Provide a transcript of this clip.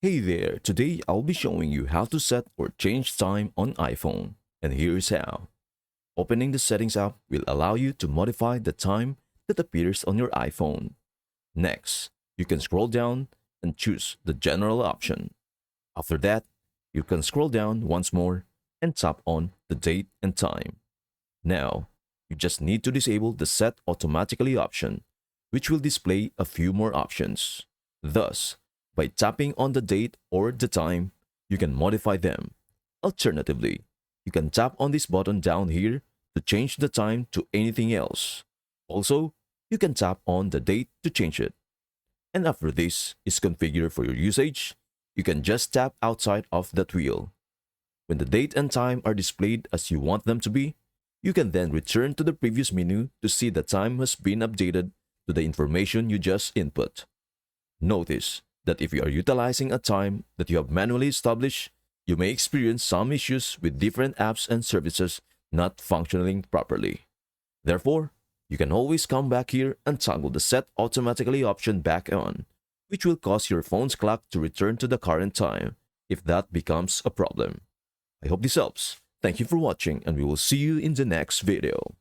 Hey there, today I'll be showing you how to set or change time on iPhone. And here's how. Opening the settings app will allow you to modify the time that appears on your iPhone. Next, you can scroll down and choose the general option. After that, you can scroll down once more and tap on the date and time. Now, you just need to disable the set automatically option, which will display a few more options. Thus, by tapping on the date or the time, you can modify them. Alternatively, you can tap on this button down here to change the time to anything else. Also, you can tap on the date to change it. And after this is configured for your usage, you can just tap outside of that wheel. When the date and time are displayed as you want them to be, you can then return to the previous menu to see the time has been updated to the information you just input. Notice that if you are utilizing a time that you have manually established, you may experience some issues with different apps and services not functioning properly. Therefore, you can always come back here and toggle the Set Automatically option back on, which will cause your phone's clock to return to the current time if that becomes a problem. I hope this helps. Thank you for watching, and we will see you in the next video.